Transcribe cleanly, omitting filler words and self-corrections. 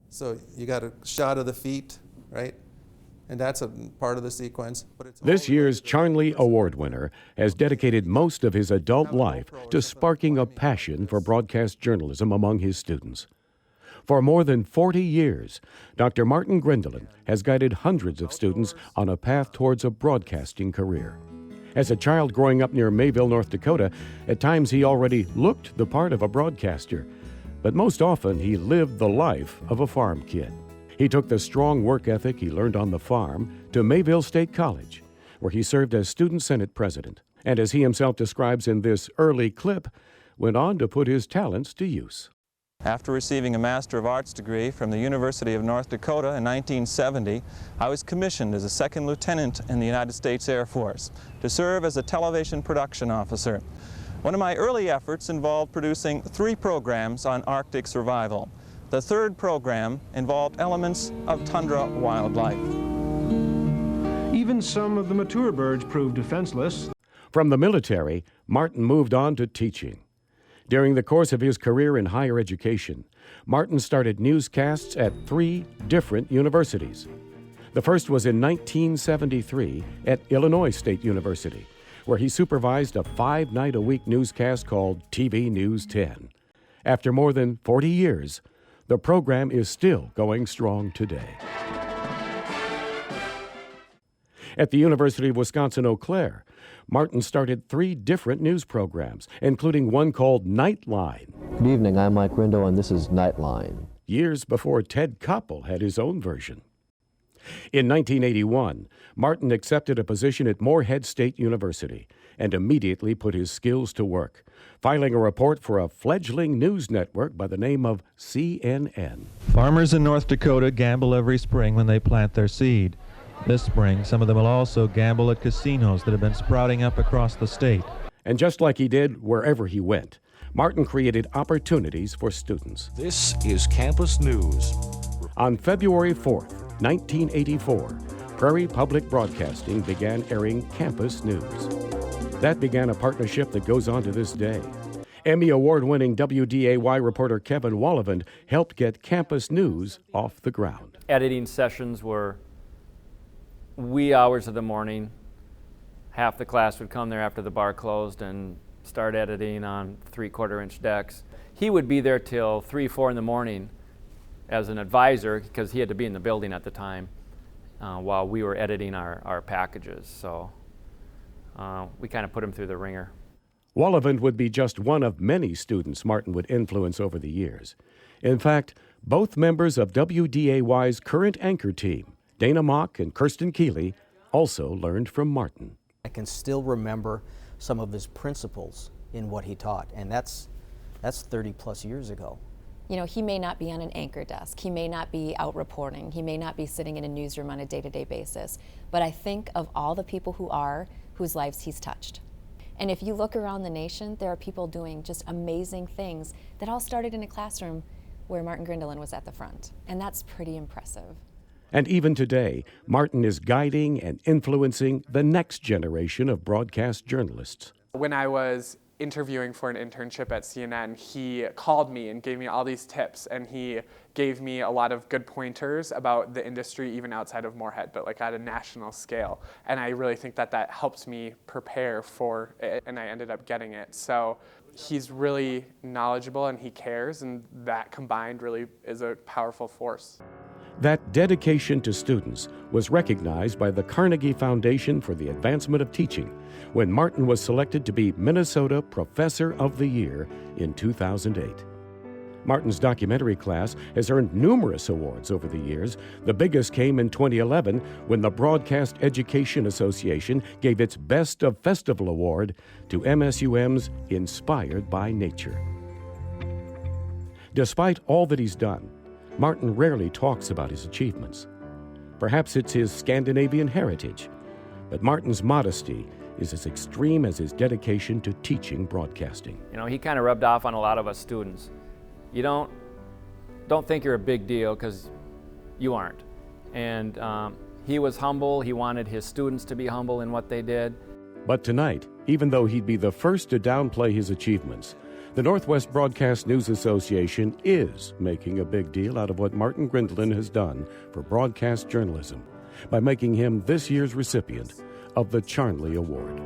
So you got a shot of the feet, right? And that's a part of the sequence. But it's This year's Charnley Award winner has dedicated most of his adult life to sparking a passion for broadcast journalism among his students. For more than 40 years, Dr. Martin Grindeland has guided hundreds of students on a path towards a broadcasting career. As a child growing up near Mayville, North Dakota, at times he already looked the part of a broadcaster, but most often he lived the life of a farm kid. He took the strong work ethic he learned on the farm to Mayville State College, where he served as student senate president, and as he himself describes in this early clip, went on to put his talents to use. After receiving a Master of Arts degree from the University of North Dakota in 1970, I was commissioned as a second lieutenant in the United States Air Force to serve as a television production officer. One of my early efforts involved producing 3 programs on Arctic survival. The third program involved elements of tundra wildlife. Even some of the mature birds proved defenseless. From the military, Martin moved on to teaching. During the course of his career in higher education, Martin started newscasts at 3 different universities. The first was in 1973 at Illinois State University, where he supervised a 5-night-a-week newscast called TV News 10. After more than 40 years, the program is still going strong today. At the University of Wisconsin-Eau Claire, Martin started 3 different news programs, including one called Nightline. Good evening, I'm Mike Rindo, and this is Nightline. Years before Ted Koppel had his own version. In 1981, Martin accepted a position at Morehead State University and immediately put his skills to work, filing a report for a fledgling news network by the name of CNN. Farmers in North Dakota gamble every spring when they plant their seed. This spring, some of them will also gamble at casinos that have been sprouting up across the state. And just like he did wherever he went, Martin created opportunities for students. This is Campus News. On February 4th, 1984, Prairie Public Broadcasting began airing Campus News. That began a partnership that goes on to this day. Emmy Award-winning WDAY reporter Kevin Wollivand helped get Campus News off the ground. Editing sessions were wee hours of the morning. Half the class would come there after the bar closed and start editing on 3/4-inch decks. He would be there till 3, 4 in the morning as an advisor, because he had to be in the building at the time while we were editing our packages. So we kind of put him through the ringer. Wollivand would be just one of many students Martin would influence over the years. In fact, both members of WDAY's current anchor team, Dana Mock and Kirsten Keeley, also learned from Martin. I can still remember some of his principles in what he taught, and that's 30 plus years ago. You know, he may not be on an anchor desk, he may not be out reporting, he may not be sitting in a newsroom on a day-to-day basis, but I think of all the people whose lives he's touched. And if you look around the nation, there are people doing just amazing things that all started in a classroom where Martin Grindeland was at the front, and that's pretty impressive. And even today, Martin is guiding and influencing the next generation of broadcast journalists. When I was interviewing for an internship at CNN, he called me and gave me all these tips, and he gave me a lot of good pointers about the industry even outside of Morehead, but like at a national scale. And I really think that helped me prepare for it, and I ended up getting it. So he's really knowledgeable and he cares, and that combined really is a powerful force. That dedication to students was recognized by the Carnegie Foundation for the Advancement of Teaching when Martin was selected to be Minnesota Professor of the Year in 2008. Martin's documentary class has earned numerous awards over the years. The biggest came in 2011 when the Broadcast Education Association gave its Best of Festival Award to MSUM's Inspired by Nature. Despite all that he's done, Martin rarely talks about his achievements. Perhaps it's his Scandinavian heritage, but Martin's modesty is as extreme as his dedication to teaching broadcasting. You know, he kind of rubbed off on a lot of us students. You don't think you're a big deal, because you aren't. And he was humble. He wanted his students to be humble in what they did. But tonight, even though he'd be the first to downplay his achievements, The Northwest Broadcast News Association is making a big deal out of what Martin Grindeland has done for broadcast journalism by making him this year's recipient of the Charnley Award.